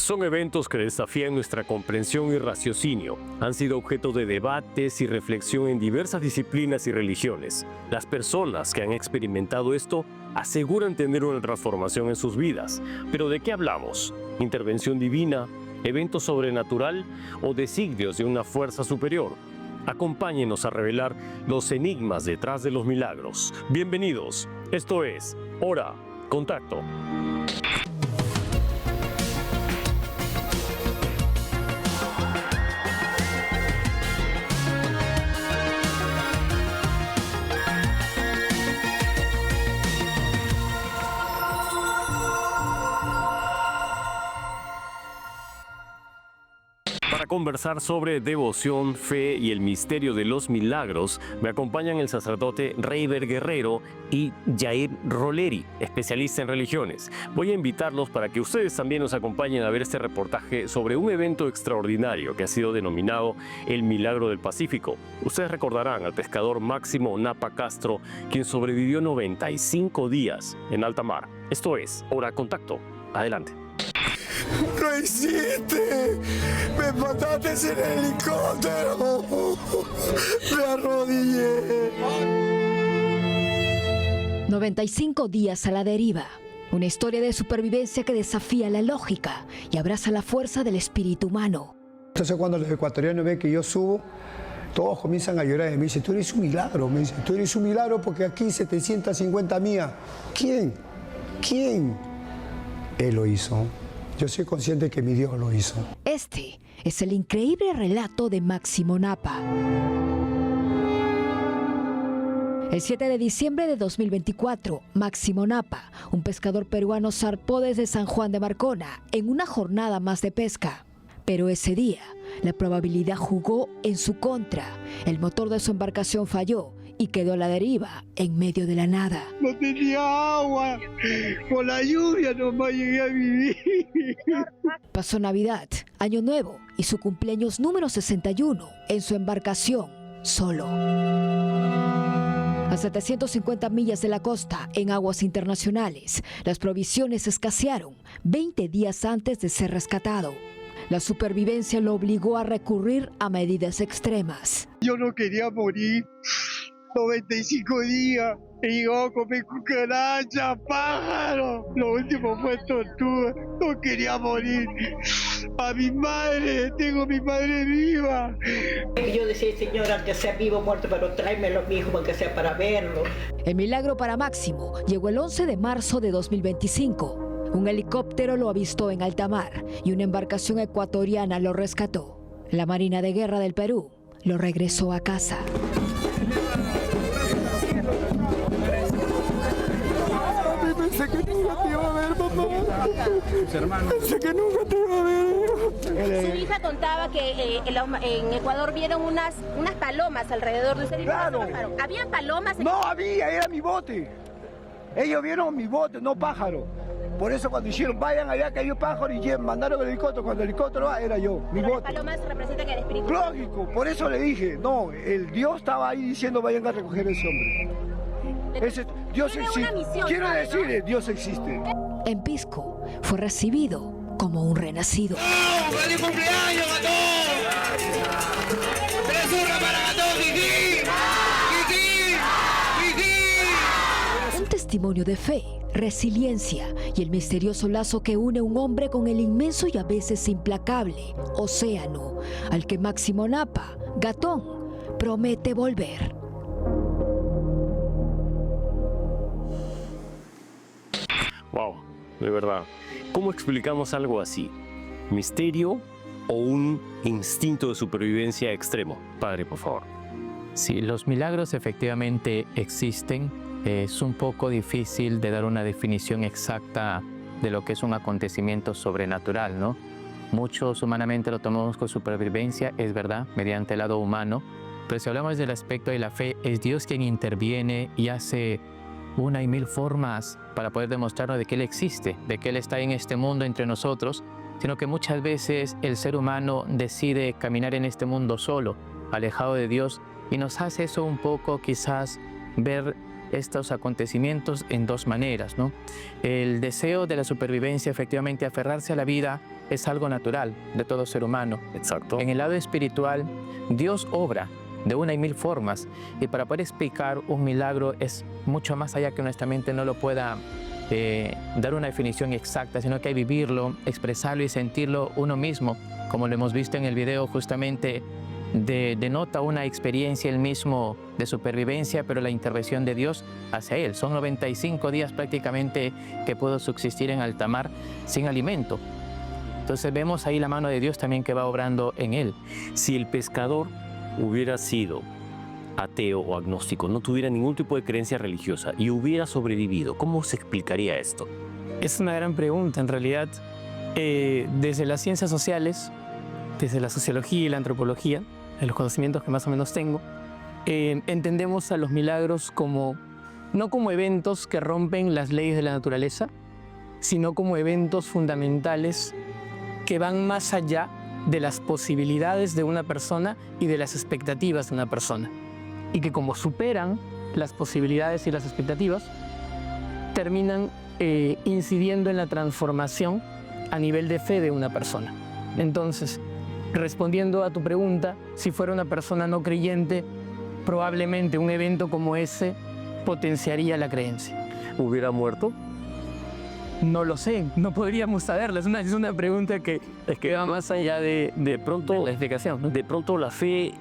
Son eventos que desafían nuestra comprensión y raciocinio. Han sido objeto de debates y reflexión en diversas disciplinas y religiones. Las personas que han experimentado esto aseguran tener una transformación en sus vidas. ¿Pero de qué hablamos? ¿Intervención divina? ¿Evento sobrenatural? ¿O designios de una fuerza superior? Acompáñenos a revelar los enigmas detrás de los milagros. Bienvenidos. Esto es Hora Contacto. Para conversar sobre devoción, fe y el misterio de los milagros, me acompañan el sacerdote Reiber Guerrero y Jair Roleri, especialista en religiones. Voy a invitarlos para que ustedes también nos acompañen a ver este reportaje sobre un evento extraordinario que ha sido denominado el Milagro del Pacífico. Ustedes recordarán al pescador Máximo Napa Castro, quien sobrevivió 95 días en alta mar. Esto es Hora Contacto. Adelante. ¡Lo hiciste! ¡Me mataste en el helicóptero! ¡Me arrodillé! 95 días a la deriva. Una historia de supervivencia que desafía la lógica y abraza la fuerza del espíritu humano. Entonces cuando los ecuatorianos ven que yo subo, todos comienzan a llorar y me dicen, tú eres un milagro, me dicen, tú eres un milagro porque aquí 750 mías. ¿Quién? ¿Quién? Él lo hizo. Yo soy consciente que mi Dios lo hizo. Este es el increíble relato de Máximo Napa. El 7 de diciembre de 2024, Máximo Napa, un pescador peruano, zarpó desde San Juan de Marcona en una jornada más de pesca. Pero ese día, la probabilidad jugó en su contra. El motor de su embarcación falló y quedó a la deriva en medio de la nada. No tenía agua, con la lluvia nomás llegué a vivir. Pasó Navidad, Año Nuevo y su cumpleaños número 61 en su embarcación, solo. A 750 millas de la costa, en aguas internacionales, las provisiones escasearon 20 días antes de ser rescatado. La supervivencia lo obligó a recurrir a medidas extremas. Yo no quería morir. 95 días. He llegado a comer cucaracha, pájaro. Lo último fue tortuga. No quería morir. A mi madre, tengo mi madre viva. Yo decía, señora, que sea vivo o muerto, pero tráemelo, mi hijo, aunque sea para verlo. El milagro para Máximo llegó el 11 de marzo de 2025. Un helicóptero lo avistó en alta mar y una embarcación ecuatoriana lo rescató. La Marina de Guerra del Perú lo regresó a casa. Pensé que nunca te iba a ver, papá. Pensé que nunca te iba a ver. Su hija contaba que en Ecuador vieron unas palomas alrededor de usted. Claro. ¿Habían palomas? No había, era mi bote. Ellos vieron mi bote, no pájaro. Por eso cuando hicieron, vayan, había caído pájaro y mandaron el helicóptero. Cuando el helicóptero va, era yo, mi bote. Las palomas representan el espíritu. Lógico, por eso le dije, no, el Dios estaba ahí diciendo vayan a recoger a ese hombre. Dios existe. Quiero decirle, Dios existe. En Pisco fue recibido como un renacido. ¡Oh, feliz cumpleaños, Gatón! ¡Tres urras para Gatón, Kiki! ¡Kiki! ¡Kiki! Un testimonio de fe, resiliencia y el misterioso lazo que une a un hombre con el inmenso y a veces implacable océano al que Máximo Napa, Gatón, promete volver. Wow, de verdad. ¿Cómo explicamos algo así? ¿Misterio o un instinto de supervivencia extremo? Padre, por favor. Sí, los milagros efectivamente existen. Es un poco difícil de dar una definición exacta de lo que es un acontecimiento sobrenatural, ¿no? Muchos humanamente lo tomamos con supervivencia, es verdad, mediante el lado humano. Pero si hablamos del aspecto de la fe, es Dios quien interviene y hace una y mil formas para poder demostrarnos de que Él existe, de que Él está en este mundo entre nosotros, sino que muchas veces el ser humano decide caminar en este mundo solo, alejado de Dios, y nos hace eso un poco quizás ver estos acontecimientos en dos maneras, ¿no? El deseo de la supervivencia, efectivamente, aferrarse a la vida, es algo natural de todo ser humano. Exacto. En el lado espiritual, Dios obra de una y mil formas, y para poder explicar un milagro es mucho más allá que nuestra mente no lo pueda dar una definición exacta, sino que hay que vivirlo, expresarlo y sentirlo uno mismo, como lo hemos visto en el video. Justamente denota una experiencia él mismo de supervivencia, pero la intervención de Dios hacia él. Son 95 días prácticamente que pudo subsistir en alta mar sin alimento. Entonces vemos ahí la mano de Dios también que va obrando en él. Si el pescador hubiera sido ateo o agnóstico, no tuviera ningún tipo de creencia religiosa y hubiera sobrevivido, ¿cómo se explicaría esto? Es una gran pregunta, en realidad. Desde las ciencias sociales, desde la sociología y la antropología, en los conocimientos que más o menos tengo, entendemos a los milagros como, no como eventos que rompen las leyes de la naturaleza, sino como eventos fundamentales que van más allá de las posibilidades de una persona y de las expectativas de una persona. Y que como superan las posibilidades y las expectativas, terminan incidiendo en la transformación a nivel de fe de una persona. Entonces, respondiendo a tu pregunta, si fuera una persona no creyente, probablemente un evento como ese potenciaría la creencia. ¿Hubiera muerto? No lo sé, no podríamos saberlo. Es una pregunta que va más allá de pronto la explicación, ¿no? De pronto la fe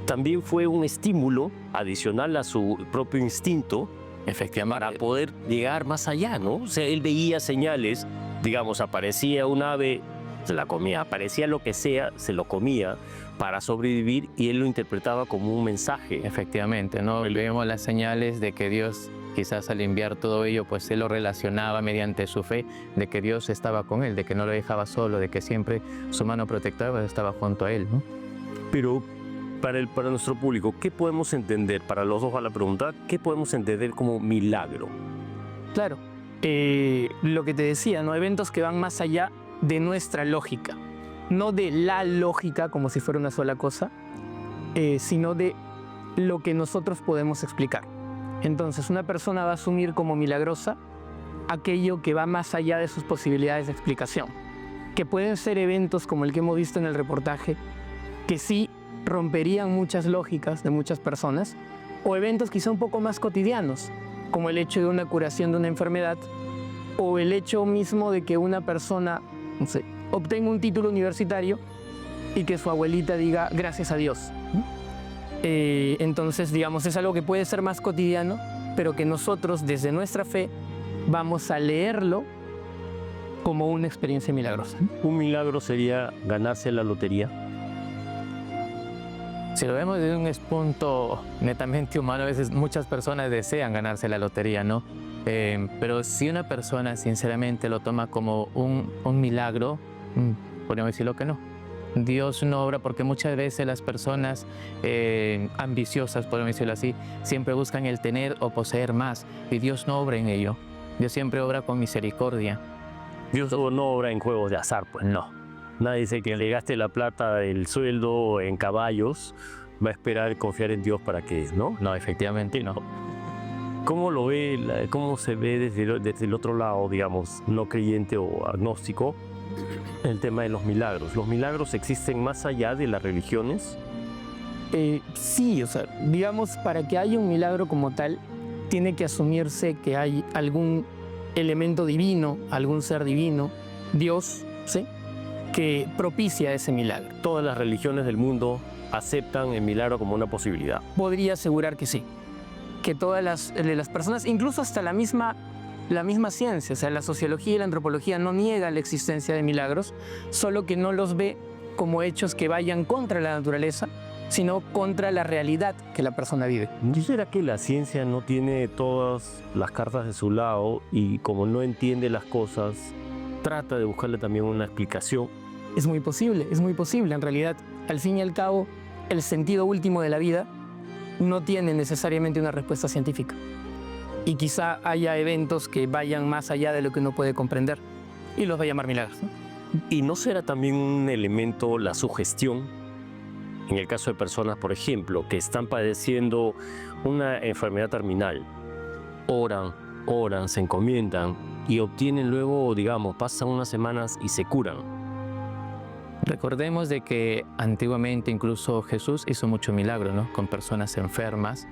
también fue un estímulo adicional a su propio instinto, efectivamente, para poder llegar más allá, ¿no? O sea, él veía señales, digamos, aparecía un ave, se la comía, aparecía lo que sea, se lo comía para sobrevivir, y él lo interpretaba como un mensaje. Efectivamente, ¿no? Vemos las señales de que Dios, quizás al enviar todo ello, pues él lo relacionaba mediante su fe, de que Dios estaba con él, de que no lo dejaba solo, de que siempre su mano protectora estaba junto a él, ¿no? Pero para nuestro público, ¿qué podemos entender, para los dos a la pregunta, qué podemos entender como milagro? Claro, lo que te decía, ¿no? Eventos que van más allá de nuestra lógica, no de la lógica como si fuera una sola cosa, sino de lo que nosotros podemos explicar. Entonces, una persona va a asumir como milagrosa aquello que va más allá de sus posibilidades de explicación, que pueden ser eventos como el que hemos visto en el reportaje, que sí romperían muchas lógicas de muchas personas, o eventos quizá un poco más cotidianos, como el hecho de una curación de una enfermedad, o el hecho mismo de que una persona, no sé, obtenga un título universitario y que su abuelita diga gracias a Dios. Entonces, digamos, es algo que puede ser más cotidiano, pero que nosotros desde nuestra fe vamos a leerlo como una experiencia milagrosa. ¿Un milagro sería ganarse la lotería? Si lo vemos desde un punto netamente humano, a veces muchas personas desean ganarse la lotería, ¿no? Pero si una persona sinceramente lo toma como un milagro, podríamos decirlo que no. Dios no obra, porque muchas veces las personas ambiciosas, podemos decirlo así, siempre buscan el tener o poseer más, y Dios no obra en ello. Dios siempre obra con misericordia. Dios no obra en juegos de azar, pues no. Nadie dice que le gaste la plata del sueldo en caballos, va a esperar confiar en Dios para que, ¿no? No, efectivamente no. ¿Cómo lo ve, cómo se ve desde el otro lado, digamos, no creyente o agnóstico, el tema de los milagros? ¿Los milagros existen más allá de las religiones? Sí, o sea, digamos, para que haya un milagro como tal, tiene que asumirse que hay algún elemento divino, algún ser divino, Dios, ¿sí?, que propicia ese milagro. Todas las religiones del mundo aceptan el milagro como una posibilidad. Podría asegurar que sí, que todas las personas, incluso hasta la misma ciencia, o sea, la sociología y la antropología no niegan la existencia de milagros, solo que no los ve como hechos que vayan contra la naturaleza, sino contra la realidad que la persona vive. ¿No será que la ciencia no tiene todas las cartas de su lado y como no entiende las cosas, trata de buscarle también una explicación? Es muy posible. En realidad, al fin y al cabo, el sentido último de la vida no tiene necesariamente una respuesta científica. Y quizá haya eventos que vayan más allá de lo que uno puede comprender y los va a llamar milagros, ¿no? ¿Y no será también un elemento la sugestión? En el caso de personas, por ejemplo, que están padeciendo una enfermedad terminal, oran, se encomiendan y obtienen luego, digamos, pasan unas semanas y se curan. Recordemos de que antiguamente incluso Jesús hizo mucho milagro, ¿no? Con personas enfermas,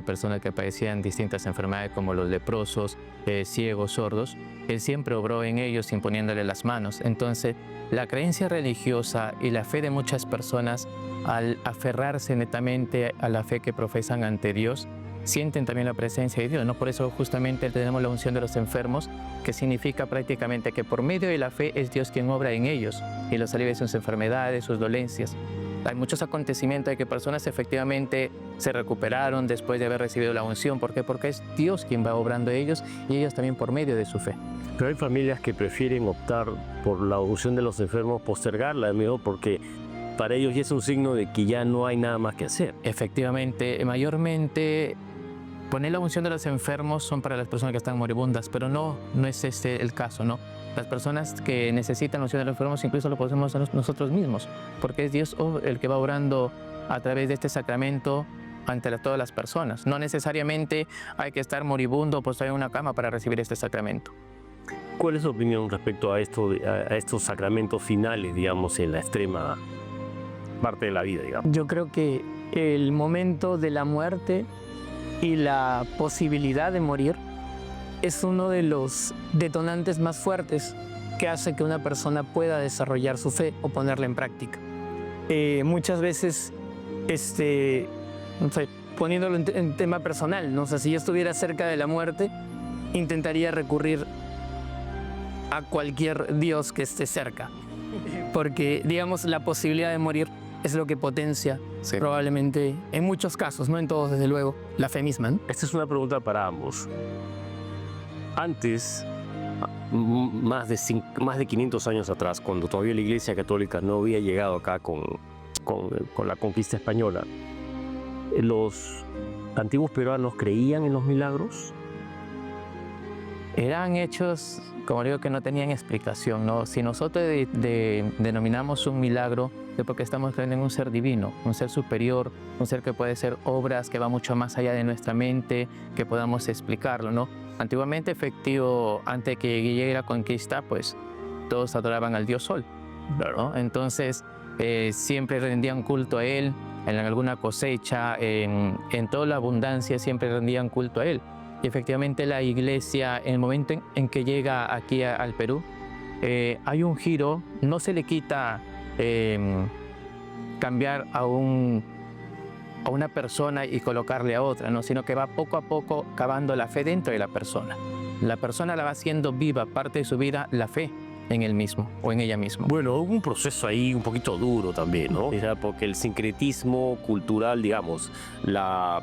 personas que padecían distintas enfermedades como los leprosos, ciegos, sordos. Él siempre obró en ellos imponiéndole las manos. Entonces, la creencia religiosa y la fe de muchas personas, al aferrarse netamente a la fe que profesan ante Dios, sienten también la presencia de Dios, ¿no? Por eso justamente tenemos la unción de los enfermos, que significa prácticamente que por medio de la fe es Dios quien obra en ellos y los alivia de sus enfermedades, sus dolencias. Hay muchos acontecimientos de que personas efectivamente se recuperaron después de haber recibido la unción. ¿Por qué? Porque es Dios quien va obrando en ellos y ellos también por medio de su fe. Pero hay familias que prefieren optar por la unción de los enfermos, postergarla, mejor, porque para ellos ya es un signo de que ya no hay nada más que hacer. Efectivamente, mayormente poner la unción de los enfermos son para las personas que están moribundas, pero no es este el caso, ¿no? Las personas que necesitan la unción de los enfermos incluso lo podemos hacer nosotros mismos, porque es Dios el que va obrando a través de este sacramento ante todas las personas. No necesariamente hay que estar moribundo o postrado en una cama para recibir este sacramento. ¿Cuál es su opinión respecto a estos sacramentos finales, digamos, en la extrema parte de la vida, digamos? Yo creo que el momento de la muerte y la posibilidad de morir es uno de los detonantes más fuertes que hace que una persona pueda desarrollar su fe o ponerla en práctica. Muchas veces, no sé, poniéndolo en tema personal, ¿no? O sea, si yo estuviera cerca de la muerte, intentaría recurrir a cualquier Dios que esté cerca, porque, digamos, la posibilidad de morir es lo que potencia, probablemente, en muchos casos, no en todos, desde luego, la fe misma, ¿no? Esta es una pregunta para ambos. Antes, más de 500 años atrás, cuando todavía la Iglesia Católica no había llegado acá con la conquista española, ¿los antiguos peruanos creían en los milagros? Eran hechos, como digo, que no tenían explicación, ¿no? Si nosotros denominamos un milagro, es porque estamos creyendo en un ser divino, un ser superior, un ser que puede hacer obras que va mucho más allá de nuestra mente, que podamos explicarlo, ¿no? Antiguamente, efectivo, antes que llegue la conquista, pues todos adoraban al dios Sol, ¿no? Entonces, siempre rendían culto a él, en alguna cosecha, en toda la abundancia, siempre rendían culto a él. Y efectivamente la iglesia, en el momento en que llega aquí al Perú, hay un giro, no se le quita cambiar a una persona y colocarle a otra, ¿no? Sino que va poco a poco cavando la fe dentro de la persona. La persona la va haciendo viva, parte de su vida, la fe en él mismo o en ella misma. Bueno, hubo un proceso ahí un poquito duro también, ¿no? Porque el sincretismo cultural, digamos,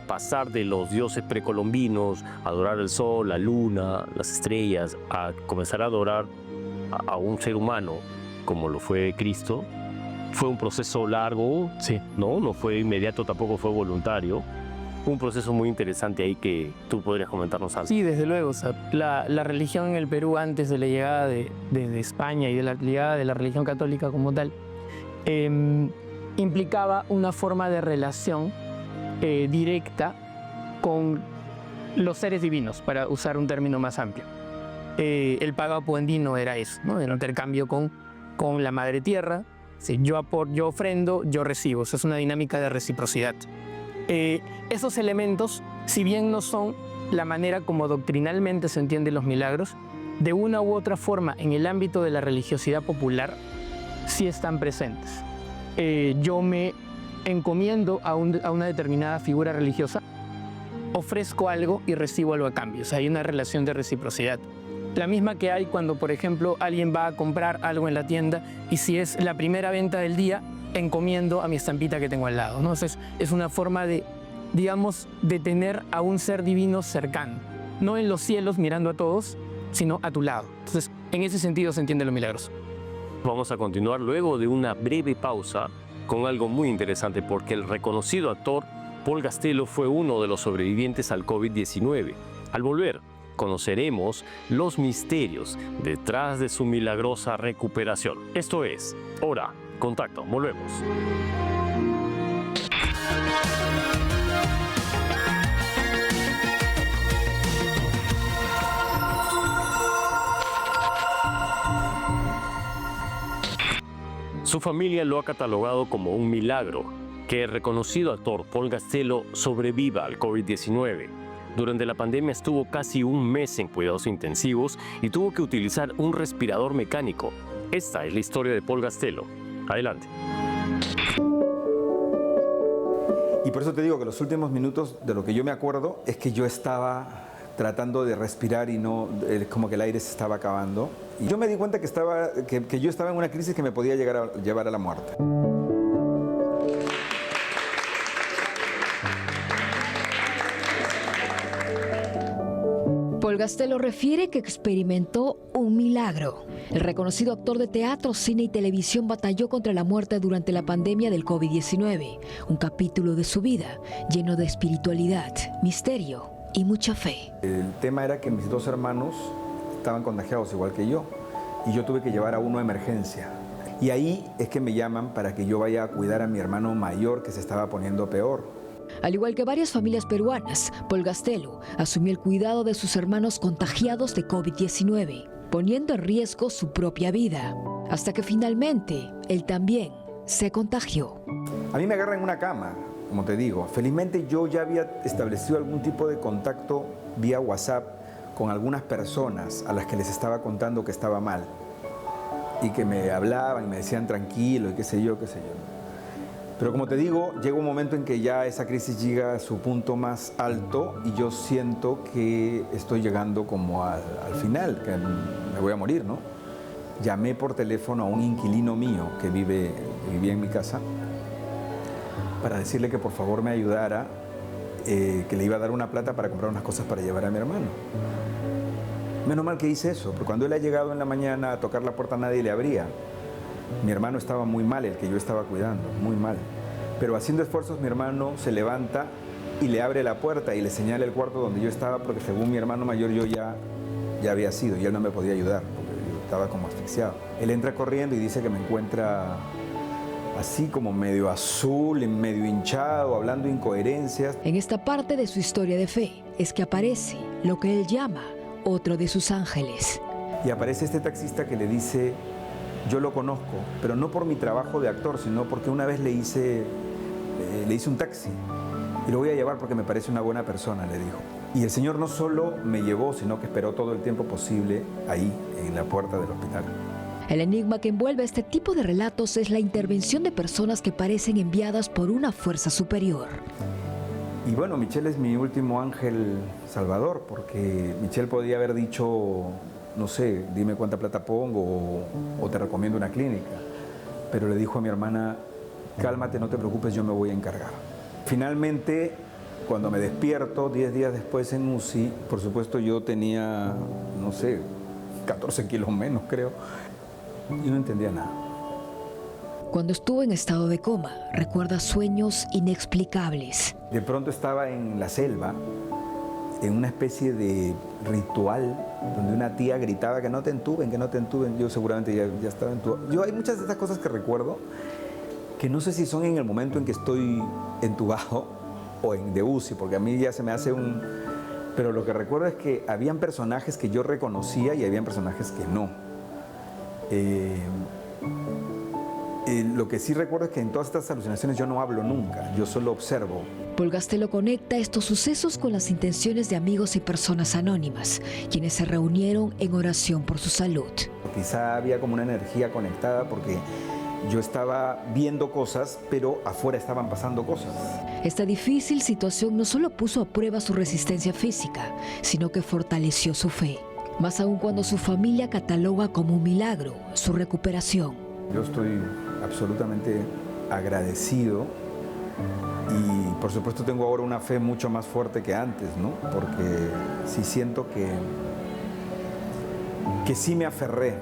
pasar de los dioses precolombinos, adorar el sol, la luna, las estrellas, a comenzar a adorar a un ser humano como lo fue Cristo, fue un proceso largo, sí, ¿no? No fue inmediato, tampoco fue voluntario. Un proceso muy interesante ahí que tú podrías comentarnos algo. Sí, desde luego. O sea, la religión en el Perú antes de la llegada de España y de la llegada de la religión católica como tal, implicaba una forma de relación directa con los seres divinos, para usar un término más amplio. El pago apuendino era eso, ¿no? El intercambio con la Madre Tierra. Sí, yo ofrendo, yo recibo. Eso es una dinámica de reciprocidad. Esos elementos, si bien no son la manera como doctrinalmente se entienden los milagros, de una u otra forma en el ámbito de la religiosidad popular sí están presentes. Yo me encomiendo a una determinada figura religiosa, ofrezco algo y recibo algo a cambio. O sea, hay una relación de reciprocidad. La misma que hay cuando, por ejemplo, alguien va a comprar algo en la tienda y si es la primera venta del día, encomiendo a mi estampita que tengo al lado, ¿no? Entonces, es una forma de, digamos, de tener a un ser divino cercano. No en los cielos mirando a todos, sino a tu lado. Entonces, en ese sentido se entienden los milagros. Vamos a continuar luego de una breve pausa con algo muy interesante, porque el reconocido actor Paul Gastelum fue uno de los sobrevivientes al COVID-19. Al volver, conoceremos los misterios detrás de su milagrosa recuperación. Esto es Hora Contacto. Volvemos. Su familia lo ha catalogado como un milagro que el reconocido actor Paul Gastelum sobreviva al COVID-19. Durante la pandemia estuvo casi un mes en cuidados intensivos y tuvo que utilizar un respirador mecánico. Esta es la historia de Paul Gastelum. Adelante. Y por eso te digo que los últimos minutos de lo que yo me acuerdo es que yo estaba tratando de respirar y no, como que el aire se estaba acabando. Y yo me di cuenta que yo estaba en una crisis que me podía llevar a la muerte. Paul Gastelum refiere que experimentó un milagro. El reconocido actor de teatro, cine y televisión batalló contra la muerte durante la pandemia del COVID-19, un capítulo de su vida lleno de espiritualidad, misterio y mucha fe. El tema era que mis dos hermanos estaban contagiados igual que yo y yo tuve que llevar a uno a emergencia. Y ahí es que me llaman para que yo vaya a cuidar a mi hermano mayor que se estaba poniendo peor. Al igual que varias familias peruanas, Paul Gastelum asumió el cuidado de sus hermanos contagiados de COVID-19, poniendo en riesgo su propia vida, hasta que finalmente él también se contagió. A mí me agarran en una cama, como te digo. Felizmente yo ya había establecido algún tipo de contacto vía WhatsApp con algunas personas a las que les estaba contando que estaba mal y que me hablaban y me decían tranquilo y qué sé yo, qué sé yo. Pero como te digo, llega un momento en que ya esa crisis llega a su punto más alto y yo siento que estoy llegando como al final, que me voy a morir, ¿no? Llamé por teléfono a un inquilino mío que vivía en mi casa para decirle que por favor me ayudara, que le iba a dar una plata para comprar unas cosas para llevar a mi hermano. Menos mal que hice eso, porque cuando él ha llegado en la mañana a tocar la puerta nadie le abría. Mi hermano estaba muy mal, el que yo estaba cuidando, muy mal. Pero haciendo esfuerzos mi hermano se levanta y le abre la puerta y le señala el cuarto donde yo estaba, porque según mi hermano mayor yo ya había sido y él no me podía ayudar, porque yo estaba como asfixiado. Él entra corriendo y dice que me encuentra así como medio azul, medio hinchado, hablando incoherencias. En esta parte de su historia de fe es que aparece lo que él llama otro de sus ángeles. Y aparece este taxista que le dice: yo lo conozco, pero no por mi trabajo de actor, sino porque una vez le hice un taxi y lo voy a llevar porque me parece una buena persona, le dijo. Y el señor no solo me llevó, sino que esperó todo el tiempo posible ahí, en la puerta del hospital. El enigma que envuelve este tipo de relatos es la intervención de personas que parecen enviadas por una fuerza superior. Y bueno, Michelle es mi último ángel salvador, porque Michelle podía haber dicho: no sé, dime cuánta plata pongo o te recomiendo una clínica. Pero le dijo a mi hermana: cálmate, no te preocupes, yo me voy a encargar. Finalmente, cuando me despierto, 10 días después en UCI, por supuesto yo tenía, no sé, 14 kilos menos, creo, y no entendía nada. Cuando estuvo en estado de coma, recuerda sueños inexplicables. De pronto estaba en la selva, en una especie de ritual donde una tía gritaba que no te entuben, que no te entuben. Yo seguramente ya estaba entubado. Yo hay muchas de estas cosas que recuerdo que no sé si son en el momento en que estoy entubado o en de UCI, porque a mí ya se me hace un... Pero lo que recuerdo es que habían personajes que yo reconocía y habían personajes que no. Lo que sí recuerdo es que en todas estas alucinaciones yo no hablo nunca, yo solo observo. Paul Gastelum conecta estos sucesos con las intenciones de amigos y personas anónimas, quienes se reunieron en oración por su salud. Quizá había como una energía conectada porque yo estaba viendo cosas, pero afuera estaban pasando cosas. Esta difícil situación no solo puso a prueba su resistencia física, sino que fortaleció su fe. Más aún cuando su familia cataloga como un milagro su recuperación. Yo estoy absolutamente agradecido y por supuesto tengo ahora una fe mucho más fuerte que antes, ¿no? Porque sí siento que sí me aferré.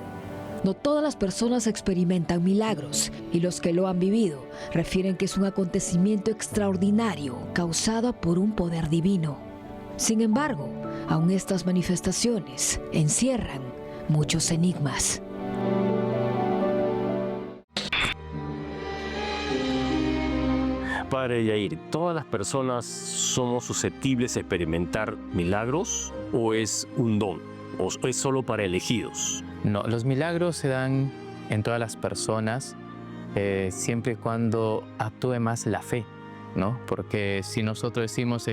No todas las personas experimentan milagros y los que lo han vivido refieren que es un acontecimiento extraordinario causado por un poder divino. Sin embargo, aún estas manifestaciones encierran muchos enigmas. Padre Yair, ¿todas las personas somos susceptibles a experimentar milagros o es un don o es solo para elegidos? No, los milagros se dan en todas las personas siempre y cuando actúe más la fe, ¿no? Porque si nosotros decimos,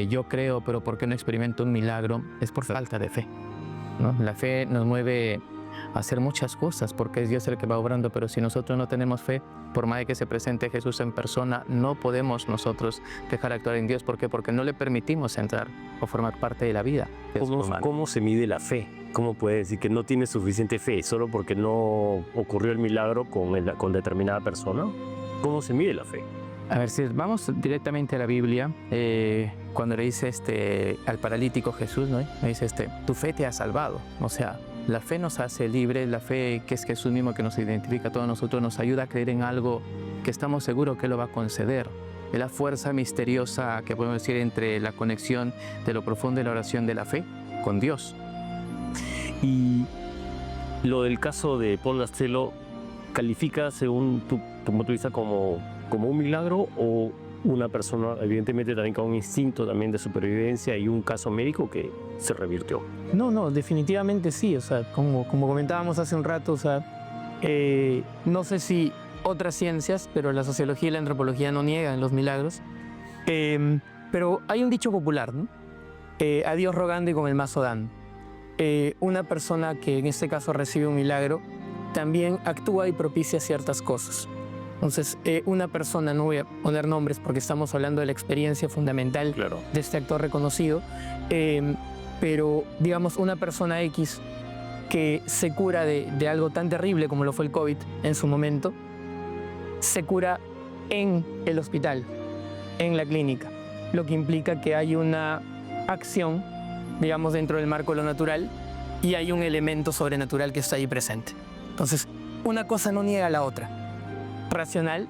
yo creo, pero ¿por qué no experimento un milagro? Es por falta de fe, ¿no? La fe nos mueve a hacer muchas cosas porque es Dios el que va obrando, pero si nosotros no tenemos fe, por más de que se presente Jesús en persona, no podemos nosotros dejar actuar en Dios. ¿Por qué? Porque no le permitimos entrar o formar parte de la vida. ¿Cómo se mide la fe? ¿Cómo puede decir que no tiene suficiente fe solo porque no ocurrió el milagro con determinada persona? ¿Cómo se mide la fe? A ver, si vamos directamente a la Biblia, cuando le dice al paralítico Jesús, ¿no? Le dice, tu fe te ha salvado. O sea, la fe nos hace libres, la fe que es Jesús mismo que nos identifica a todos nosotros, nos ayuda a creer en algo que estamos seguros que Él lo va a conceder. Es la fuerza misteriosa que podemos decir entre la conexión de lo profundo de la oración de la fe con Dios. Y lo del caso de Paul Gastelum, ¿califica según tu punto de vista como un milagro o una persona evidentemente también con un instinto también de supervivencia y un caso médico que se revirtió? No, definitivamente sí. O sea, como comentábamos hace un rato, o sea, no sé si otras ciencias, pero la sociología y la antropología no niegan los milagros. Pero hay un dicho popular, ¿no? A Dios rogando y con el mazo dando. Una persona que en este caso recibe un milagro también actúa y propicia ciertas cosas. Entonces, una persona, no voy a poner nombres porque estamos hablando de la experiencia fundamental de este actor reconocido, pero digamos una persona X que se cura de algo tan terrible como lo fue el COVID en su momento, se cura en el hospital, en la clínica, lo que implica que hay una acción, digamos, dentro del marco de lo natural y hay un elemento sobrenatural que está ahí presente. Entonces, una cosa no niega a la otra. Racional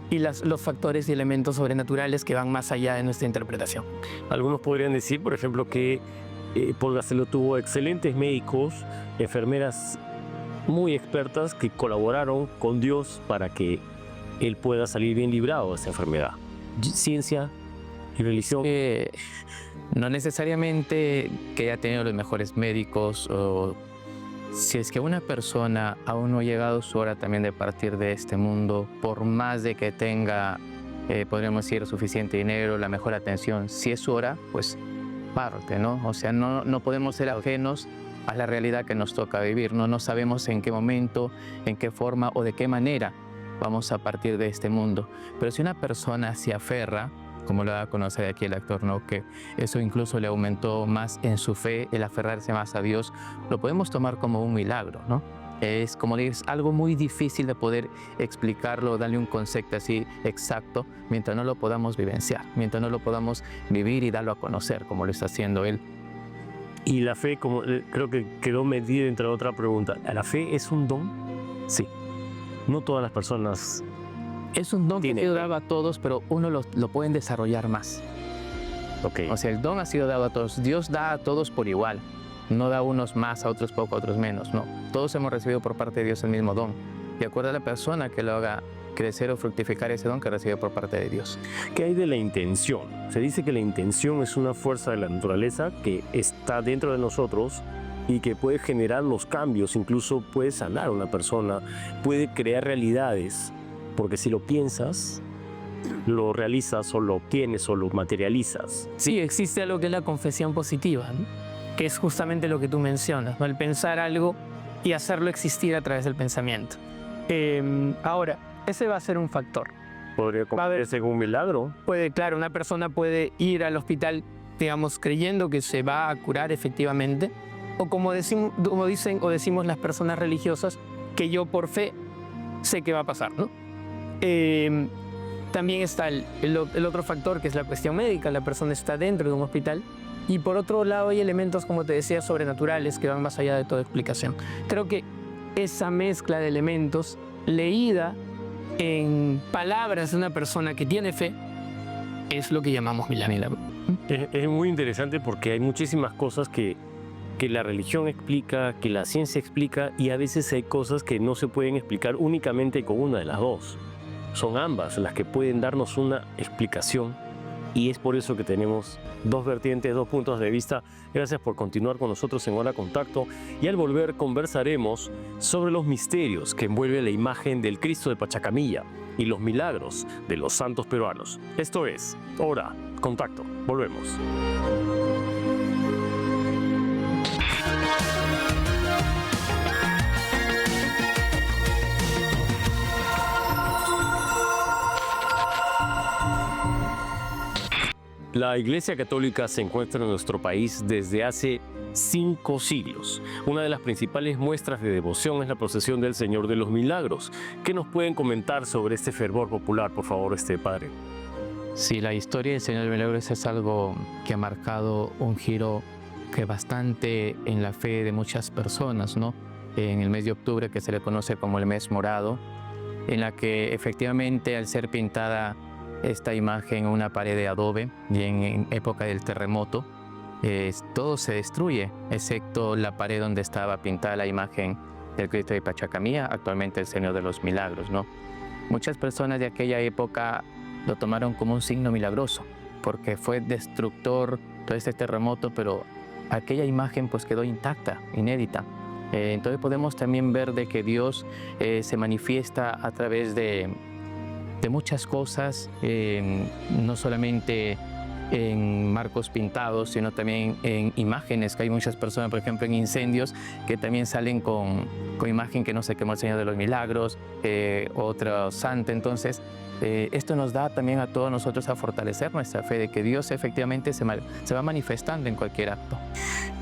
y los factores y elementos sobrenaturales que van más allá de nuestra interpretación. Algunos podrían decir, por ejemplo, que Paul Gastelum tuvo excelentes médicos, enfermeras muy expertas que colaboraron con Dios para que él pueda salir bien librado de esa enfermedad. Ciencia y religión. No necesariamente que haya tenido los mejores médicos o... Si es que una persona aún no ha llegado su hora también de partir de este mundo, por más de que tenga, podríamos decir, suficiente dinero, la mejor atención, si es su hora, pues parte, ¿no? O sea, no podemos ser ajenos a la realidad que nos toca vivir, ¿no? No sabemos en qué momento, en qué forma o de qué manera vamos a partir de este mundo. Pero si una persona se aferra, como lo da a conocer aquí el actor, ¿no? Que eso incluso le aumentó más en su fe, el aferrarse más a Dios, lo podemos tomar como un milagro, ¿no? Es como dices, algo muy difícil de poder explicarlo, darle un concepto así exacto, mientras no lo podamos vivenciar, mientras no lo podamos vivir y darlo a conocer, como lo está haciendo él. Y la fe, como creo que quedó medida entre otra pregunta, ¿la fe es un don? Sí. No todas las personas... Es un don que Dios daba a todos, pero uno lo pueden desarrollar más. Okay. O sea, el don ha sido dado a todos. Dios da a todos por igual. No da a unos más, a otros poco, a otros menos. No. Todos hemos recibido por parte de Dios el mismo don. De acuerdo a la persona que lo haga crecer o fructificar ese don que recibe por parte de Dios. ¿Qué hay de la intención? Se dice que la intención es una fuerza de la naturaleza que está dentro de nosotros y que puede generar los cambios, incluso puede sanar a una persona, puede crear realidades. Porque si lo piensas, lo realizas o lo obtienes o lo materializas. Sí, existe algo que es la confesión positiva, ¿no? Que es justamente lo que tú mencionas, ¿no? El pensar algo y hacerlo existir a través del pensamiento. Ahora, ese va a ser un factor. ¿Podría convertirse en un milagro? Puede, claro, una persona puede ir al hospital, digamos, creyendo que se va a curar efectivamente, o como dicen o decimos las personas religiosas, que yo por fe sé que va a pasar, ¿no? También está el otro factor, que es la cuestión médica. La persona está dentro de un hospital y por otro lado hay elementos, como te decía, sobrenaturales que van más allá de toda explicación. Creo que esa mezcla de elementos leída en palabras de una persona que tiene fe es lo que llamamos milagro. Es muy interesante porque hay muchísimas cosas que la religión explica, que la ciencia explica, y a veces hay cosas que no se pueden explicar únicamente con una de las dos. Son ambas las que pueden darnos una explicación Y es por eso que tenemos dos vertientes, dos puntos de vista. Gracias por continuar con nosotros en Hora Contacto. Y al volver conversaremos sobre los misterios que envuelve la imagen del Cristo de Pachacamilla y los milagros de los santos peruanos. Esto es Hora Contacto. Volvemos. La Iglesia Católica se encuentra en nuestro país desde hace 5 siglos. Una de las principales muestras de devoción es la procesión del Señor de los Milagros. ¿Qué nos pueden comentar sobre este fervor popular, por favor, padre? Sí, la historia del Señor de los Milagros es algo que ha marcado un giro que bastante en la fe de muchas personas, ¿no? En el mes de octubre, que se le conoce como el mes morado, en la que efectivamente al ser pintada esta imagen en una pared de adobe y en época del terremoto, todo se destruye, excepto la pared donde estaba pintada la imagen del Cristo de Pachacamilla, actualmente el Señor de los Milagros, ¿no? Muchas personas de aquella época lo tomaron como un signo milagroso, porque fue destructor todo este terremoto, pero aquella imagen pues quedó intacta, inédita. Entonces podemos también ver de que Dios se manifiesta a través de muchas cosas, no solamente en marcos pintados, sino también en imágenes, que hay muchas personas, por ejemplo, en incendios, que también salen con imagen que no se quemó el Señor de los Milagros, otro santo. Entonces, esto nos da también a todos nosotros a fortalecer nuestra fe de que Dios efectivamente se va manifestando en cualquier acto.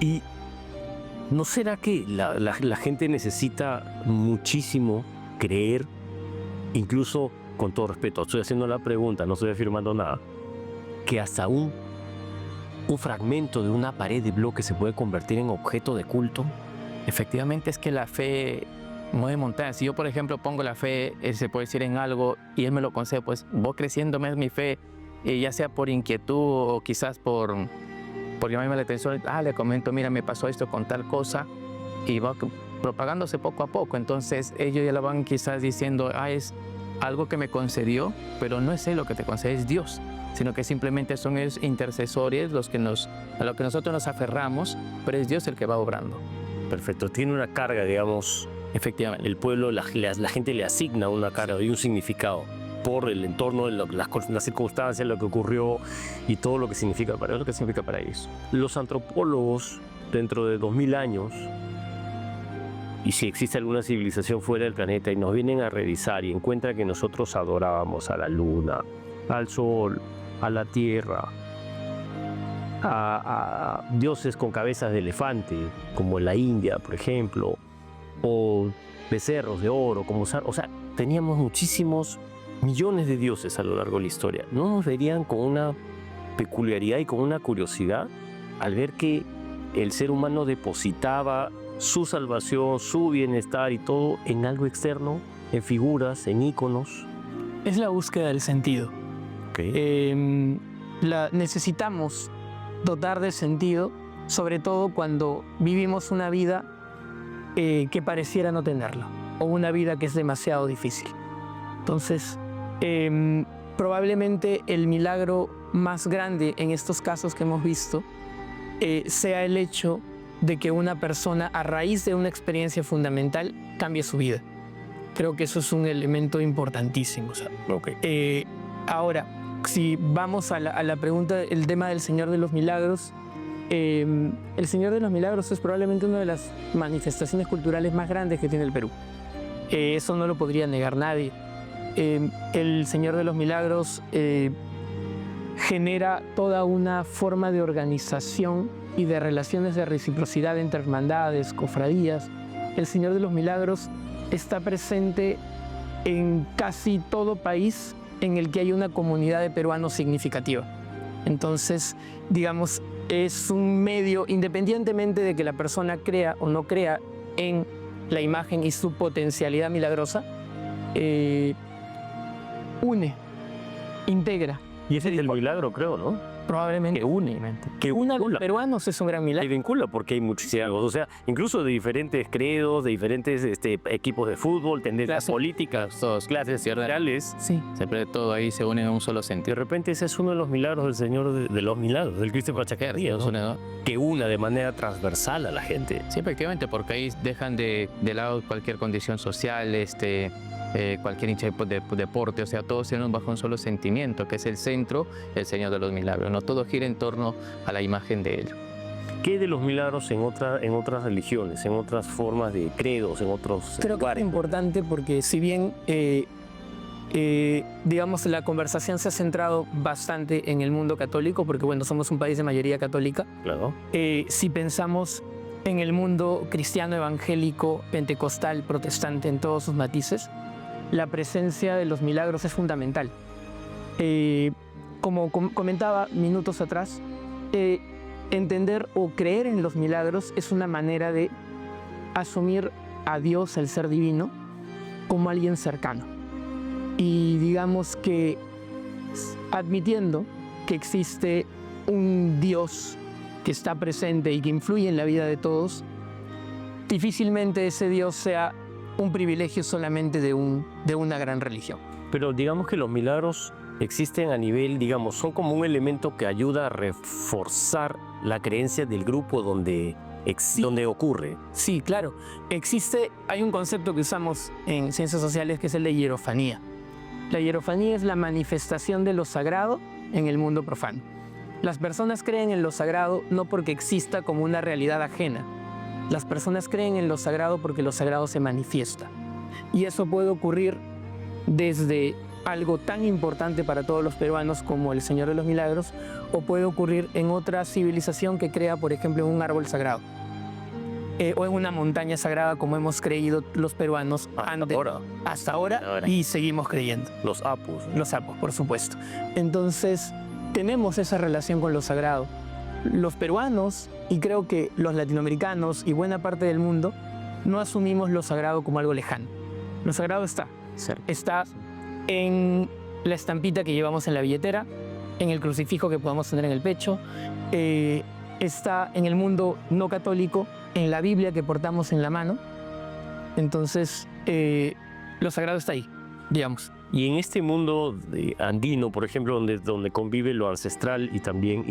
¿Y no será que la gente necesita muchísimo creer, incluso, con todo respeto, estoy haciendo la pregunta, no estoy afirmando nada, que hasta un fragmento de una pared de bloque se puede convertir en objeto de culto? Efectivamente, es que la fe mueve montañas. Si yo, por ejemplo, pongo la fe, se puede decir en algo y Él me lo concede, pues voy creciendo más mi fe, ya sea por inquietud o quizás por llamarme la atención. Le comento, mira, me pasó esto con tal cosa, y va propagándose poco a poco. Entonces ellos ya lo van quizás diciendo, es algo que me concedió, pero no es Él lo que te concede, es Dios, sino que simplemente son esos intercesores a lo que nosotros nos aferramos, pero es Dios el que va obrando. Perfecto, tiene una carga, digamos. Efectivamente. El pueblo, la gente le asigna una carga y un significado por el entorno, las circunstancias, lo que ocurrió y todo lo que significa para ellos. Los antropólogos, dentro de 2000 años, y si existe alguna civilización fuera del planeta y nos vienen a revisar y encuentran que nosotros adorábamos a la luna, al sol, a la tierra, a dioses con cabezas de elefante, como en la India, por ejemplo, o becerros de oro, como teníamos muchísimos millones de dioses a lo largo de la historia. ¿No nos verían con una peculiaridad y con una curiosidad al ver que el ser humano depositaba su salvación, su bienestar y todo en algo externo, en figuras, en íconos? Es la búsqueda del sentido. Okay. Necesitamos dotar de sentido, sobre todo cuando vivimos una vida que pareciera no tenerlo, o una vida que es demasiado difícil. Entonces, probablemente el milagro más grande en estos casos que hemos visto sea el hecho de que una persona, a raíz de una experiencia fundamental, cambie su vida. Creo que eso es un elemento importantísimo. Okay. Ahora, si vamos a la pregunta, el tema del Señor de los Milagros, el Señor de los Milagros es probablemente una de las manifestaciones culturales más grandes que tiene el Perú. Eso no lo podría negar nadie. El Señor de los Milagros genera toda una forma de organización y de relaciones de reciprocidad entre hermandades, cofradías. El Señor de los Milagros está presente en casi todo país en el que hay una comunidad de peruanos significativa. Entonces, digamos, es un medio, independientemente de que la persona crea o no crea en la imagen y su potencialidad milagrosa, une, integra. Y ese es el milagro, creo, ¿no? Probablemente. Que une. Que una a los peruanos es un gran Y milagro. vincula porque hay muchísimos, o sea, incluso de diferentes credos, de diferentes equipos de fútbol, tendencias Clase. políticas, clases sociales. Sí. Siempre todo ahí se une en un solo De sentido. repente ese es uno de los milagros del Señor, de los milagros, del Cristo Pachacarría, Nos une, ¿no? que una de manera transversal a la gente. Sí, efectivamente, porque ahí dejan de lado cualquier condición social, cualquier hincha de deporte, o sea, todos se unen bajo un solo sentimiento, que es el centro, el Señor de los Milagros, ¿no? Todo gira en torno a la imagen de Él. ¿Qué de los milagros en otras religiones, en otras formas de credos, en otros Creo que es lugares? importante porque si bien, digamos, la conversación se ha centrado bastante en el mundo católico, porque bueno, somos un país de mayoría católica, Claro. si pensamos en el mundo cristiano, evangélico, pentecostal, protestante, en todos sus matices, la presencia de los milagros es fundamental. Como comentaba minutos atrás, entender o creer en los milagros es una manera de asumir a Dios, el ser divino, como alguien cercano. Y digamos que admitiendo que existe un Dios que está presente y que influye en la vida de todos, difícilmente ese Dios sea un privilegio solamente de una gran religión. Pero digamos que los milagros existen a nivel, digamos, son como un elemento que ayuda a reforzar la creencia del grupo donde ocurre. Sí, claro. Hay un concepto que usamos en ciencias sociales que es el de hierofanía. La hierofanía es la manifestación de lo sagrado en el mundo profano. Las personas creen en lo sagrado no porque exista como una realidad ajena. Las personas creen en lo sagrado porque lo sagrado se manifiesta. Y eso puede ocurrir desde algo tan importante para todos los peruanos como el Señor de los Milagros, o puede ocurrir en otra civilización que crea, por ejemplo, en un árbol sagrado. O en una montaña sagrada como hemos creído los peruanos hasta ahora, y seguimos creyendo. Los apus. Los apus, por supuesto. Entonces, tenemos esa relación con lo sagrado. Los peruanos, y creo que los latinoamericanos y buena parte del mundo, no asumimos lo sagrado como algo lejano. Lo sagrado está en la estampita que llevamos en la billetera, en el crucifijo que podamos tener en el pecho, está en el mundo no católico, en la Biblia que portamos en la mano. Entonces, lo sagrado está ahí, digamos. Y en este mundo andino, por ejemplo, donde convive lo ancestral y también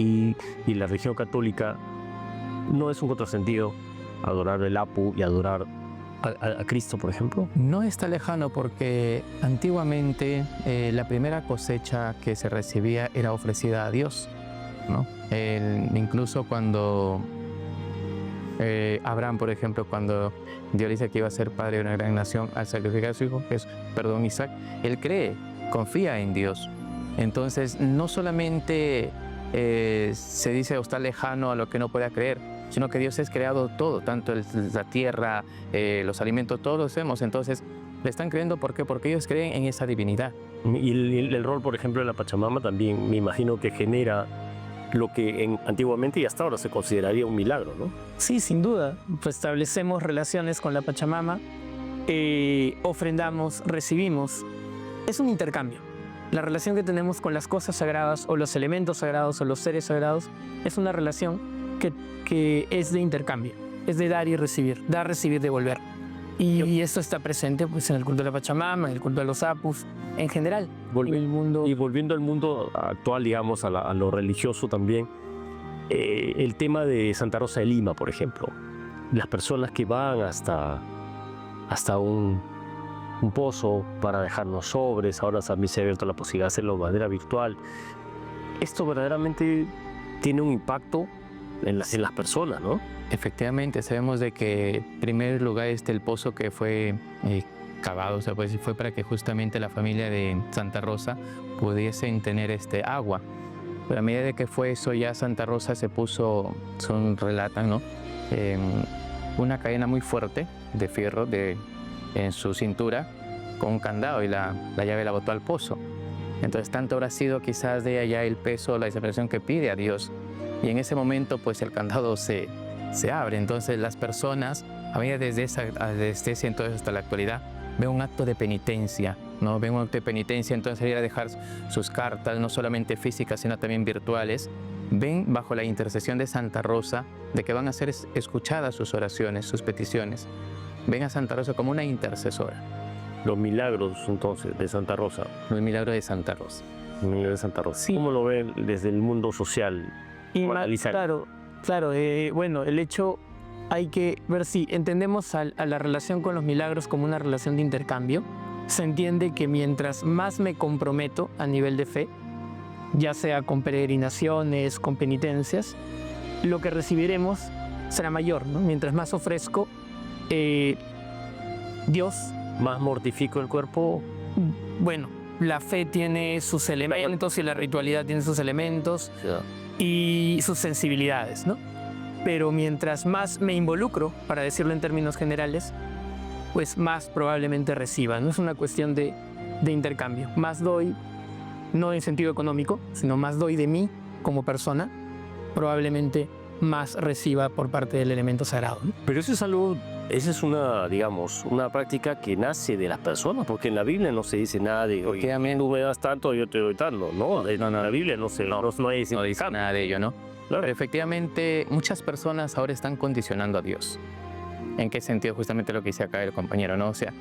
y la religión católica, no es un contrasentido adorar el Apu y adorar a Cristo, por ejemplo. No está lejano porque antiguamente la primera cosecha que se recibía era ofrecida a Dios, ¿no? Incluso cuando Abraham, por ejemplo, cuando Dios dice que iba a ser padre de una gran nación al sacrificar a su hijo, Isaac, él cree, confía en Dios. Entonces, no solamente se dice o está lejano a lo que no pueda creer, sino que Dios es creado todo, tanto la tierra, los alimentos, todos los vemos. Entonces, le están creyendo, ¿por qué? Porque ellos creen en esa divinidad. Y el rol, por ejemplo, de la Pachamama también me imagino que genera lo que antiguamente y hasta ahora se consideraría un milagro, ¿no? Sí, sin duda. Pues establecemos relaciones con la Pachamama, ofrendamos, recibimos. Es un intercambio. La relación que tenemos con las cosas sagradas o los elementos sagrados o los seres sagrados es una relación que es de intercambio, es de dar y recibir, dar, recibir, devolver. Y esto está presente pues, en el culto de la Pachamama, en el culto de los apus, en general. En el mundo. Y volviendo al mundo actual, digamos, a lo religioso también, el tema de Santa Rosa de Lima, por ejemplo. Las personas que van hasta un pozo para dejarnos sobres, ahora también se ha abierto la posibilidad de hacerlo de manera virtual. Esto verdaderamente tiene un impacto en las personas, ¿no? Efectivamente, sabemos de que en primer lugar el pozo que fue cavado, o sea, pues fue para que justamente la familia de Santa Rosa pudiesen tener agua. Pero a medida de que fue eso, ya Santa Rosa se puso, relatan, ¿no? Una cadena muy fuerte de fierro en su cintura con un candado y la llave la botó al pozo. Entonces, tanto habrá sido quizás de allá el peso, la desesperación que pide a Dios. Y en ese momento, pues el candado se abre. Entonces, las personas, a medida desde ese entonces hasta la actualidad, ven un acto de penitencia ¿no? Ven un acto de penitencia, entonces ir a dejar sus cartas, no solamente físicas, sino también virtuales. Ven bajo la intercesión de Santa Rosa de que van a ser escuchadas sus oraciones, sus peticiones. Ven a Santa Rosa como una intercesora. Los milagros, entonces, de Santa Rosa. El milagro de Santa Rosa. El milagro de Santa Rosa. Sí. ¿Cómo lo ven desde el mundo social? Claro, bueno, el hecho hay que ver si entendemos a la relación con los milagros como una relación de intercambio. Se entiende que mientras más me comprometo a nivel de fe, ya sea con peregrinaciones, con penitencias, lo que recibiremos será mayor, ¿no? Mientras más ofrezco, Dios... ¿Más mortifico el cuerpo? Bueno, la fe tiene sus elementos y la ritualidad tiene sus elementos y sus sensibilidades, ¿no? Pero mientras más me involucro, para decirlo en términos generales, pues más probablemente reciba. No es una cuestión de intercambio. Más doy, no en sentido económico, sino más doy de mí como persona, probablemente más reciba por parte del elemento sagrado, ¿no? Pero eso es algo, esa es una, digamos, una práctica que nace de las personas, porque en la Biblia no se dice nada de, oye, tú me das tanto, yo te doy tanto, ¿no? En la Biblia no dice nada de ello, ¿no? Claro. Pero efectivamente, muchas personas ahora están condicionando a Dios. ¿En qué sentido? Justamente lo que dice acá el compañero, ¿no? O sea,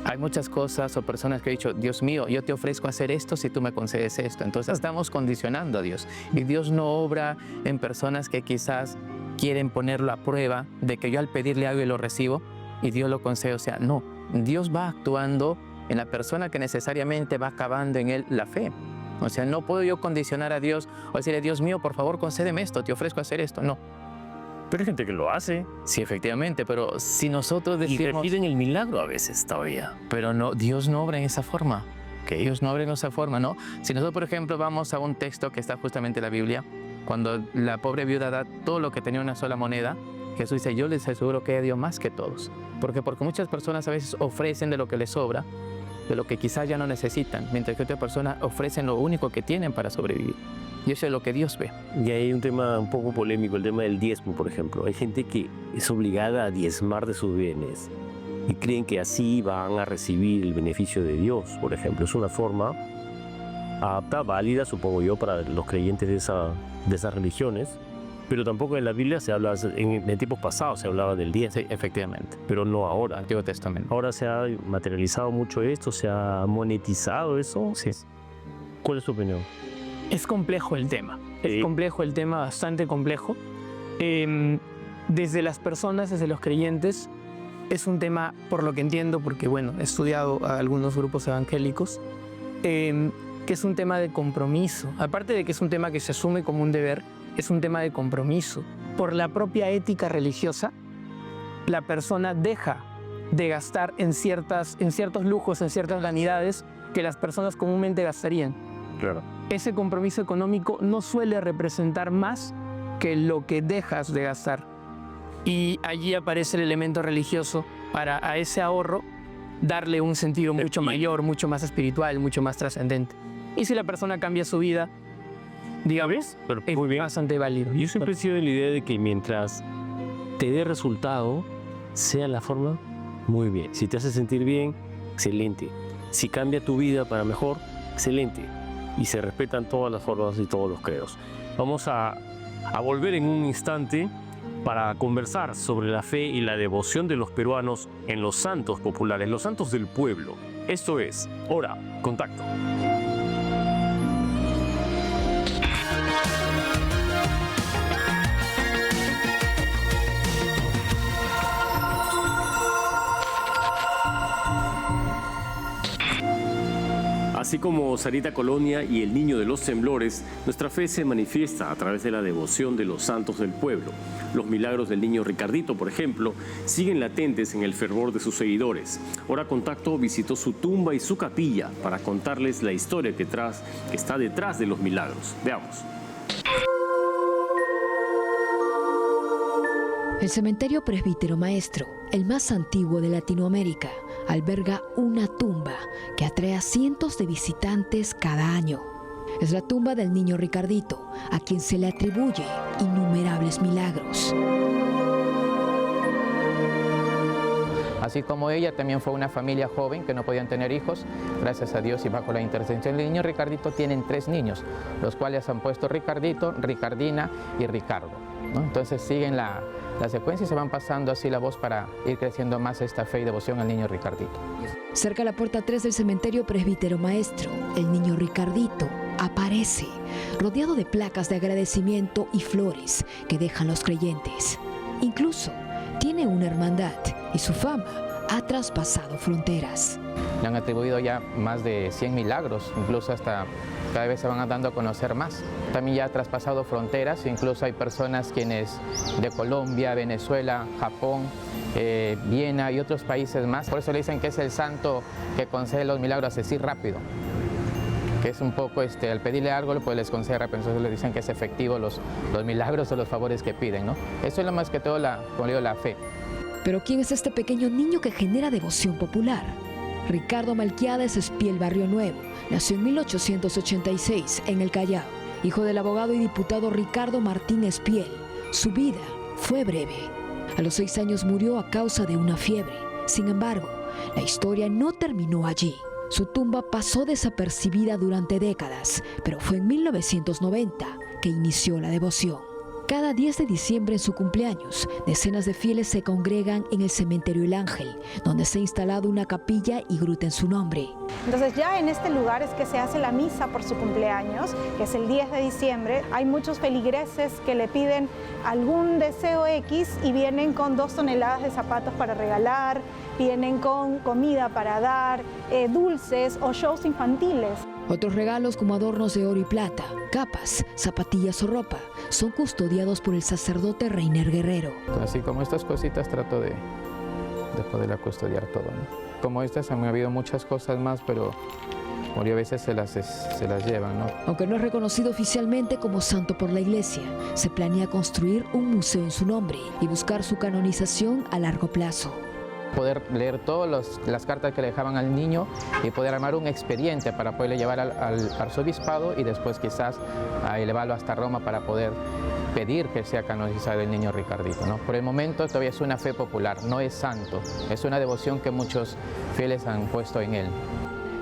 hay muchas cosas o personas que han dicho, Dios mío, yo te ofrezco hacer esto si tú me concedes esto. Entonces estamos condicionando a Dios. Y Dios no obra en personas que quizás quieren ponerlo a prueba de que yo al pedirle algo y lo recibo y Dios lo concede. O sea, no. Dios va actuando en la persona que necesariamente va acabando en él la fe. O sea, no puedo yo condicionar a Dios o decirle, Dios mío, por favor, concédeme esto, te ofrezco hacer esto. No. Pero hay gente que lo hace. Sí, efectivamente, pero si nosotros decimos... Y piden el milagro a veces todavía. Pero no, Dios no obra en esa forma. Que Dios no obra en esa forma, ¿no? Si nosotros, por ejemplo, vamos a un texto que está justamente en la Biblia, cuando la pobre viuda da todo lo que tenía una sola moneda, Jesús dice, yo les aseguro que ella dio más que todos. Porque muchas personas a veces ofrecen de lo que les sobra, de lo que quizás ya no necesitan, mientras que otras personas ofrecen lo único que tienen para sobrevivir. Y eso es lo que Dios ve. Y hay un tema un poco polémico, el tema del diezmo, por ejemplo. Hay gente que es obligada a diezmar de sus bienes y creen que así van a recibir el beneficio de Dios, por ejemplo. Es una forma apta, válida, supongo yo, para los creyentes de esas religiones. Pero tampoco en la Biblia se habla, en tiempos pasados se hablaba del diezmo. Sí, efectivamente. Pero no ahora. Antiguo Testamento. Ahora se ha materializado mucho esto, se ha monetizado eso. Sí. ¿Cuál es tu opinión? Es complejo el tema. Sí. Es complejo el tema, bastante complejo. Desde las personas, desde los creyentes, es un tema, por lo que entiendo, porque bueno, he estudiado a algunos grupos evangélicos, que es un tema de compromiso. Aparte de que es un tema que se asume como un deber, es un tema de compromiso. Por la propia ética religiosa, la persona deja de gastar en ciertos lujos, en ciertas vanidades que las personas comúnmente gastarían. Claro. Ese compromiso económico no suele representar más que lo que dejas de gastar. Y allí aparece el elemento religioso para a ese ahorro darle un sentido mucho mayor, mucho más espiritual, mucho más trascendente. Y si la persona cambia su vida, digamos, es muy bien, bastante válido. Yo siempre he sido de la idea de que mientras te dé resultado, sea la forma, muy bien. Si te hace sentir bien, excelente. Si cambia tu vida para mejor, excelente. Y se respetan todas las formas y todos los credos. Vamos a volver en un instante para conversar sobre la fe y la devoción de los peruanos en los santos populares, los santos del pueblo. Esto es Hora Contacto. Así como Sarita Colonia y el Niño de los Temblores, nuestra fe se manifiesta a través de la devoción de los santos del pueblo. Los milagros del niño Ricardito, por ejemplo, siguen latentes en el fervor de sus seguidores. Hora Contacto visitó su tumba y su capilla para contarles la historia que está detrás de los milagros. Veamos. El cementerio Presbítero Maestro, el más antiguo de Latinoamérica, alberga una tumba que atrae a cientos de visitantes cada año. Es la tumba del niño Ricardito, a quien se le atribuye innumerables milagros. Así como ella, también fue una familia joven que no podían tener hijos. Gracias a Dios y bajo la intercesión del niño Ricardito tienen 3 niños, los cuales han puesto Ricardito, Ricardina y Ricardo, ¿no? Entonces siguen la secuencia y se van pasando así la voz para ir creciendo más esta fe y devoción al niño Ricardito. Cerca a la puerta 3 del cementerio Presbítero Maestro, el niño Ricardito aparece, rodeado de placas de agradecimiento y flores que dejan los creyentes. Incluso tiene una hermandad y su fama ha traspasado fronteras. Le han atribuido ya más de 100 milagros, incluso hasta cada vez se van dando a conocer más. También ya ha traspasado fronteras, incluso hay personas quienes de Colombia, Venezuela, Japón, Viena y otros países más. Por eso le dicen que es el santo que concede los milagros así rápido. Que es un poco, al pedirle algo, pues les concede rápido. Entonces le dicen que es efectivo los milagros o los favores que piden, ¿no? Eso es lo más que todo, como digo, la fe. Pero ¿quién es este pequeño niño que genera devoción popular? Ricardo Melquiades Espiel Barrio Nuevo nació en 1886 en el Callao, hijo del abogado y diputado Ricardo Martín Espiel. Su vida fue breve. A los 6 años murió a causa de una fiebre. Sin embargo, la historia no terminó allí. Su tumba pasó desapercibida durante décadas, pero fue en 1990 que inició la devoción. Cada 10 de diciembre en su cumpleaños, decenas de fieles se congregan en el cementerio El Ángel, donde se ha instalado una capilla y gruta en su nombre. Entonces ya en este lugar es que se hace la misa por su cumpleaños, que es el 10 de diciembre. Hay muchos feligreses que le piden algún deseo X y vienen con 2 toneladas de zapatos para regalar, vienen con comida para dar, dulces o shows infantiles. Otros regalos como adornos de oro y plata, capas, zapatillas o ropa son custodiados por el sacerdote Reiner Guerrero. Así como estas cositas trato de poderla custodiar todo, ¿no? Como estas han habido muchas cosas más, pero a veces se las llevan, ¿no? Aunque no es reconocido oficialmente como santo por la Iglesia, se planea construir un museo en su nombre y buscar su canonización a largo plazo. Poder leer todas las cartas que le dejaban al niño y poder armar un expediente para poderle llevar al arzobispado y después quizás a elevarlo hasta Roma para poder pedir que sea canonizado el niño Ricardito, ¿no? Por el momento todavía es una fe popular, no es santo, es una devoción que muchos fieles han puesto en él.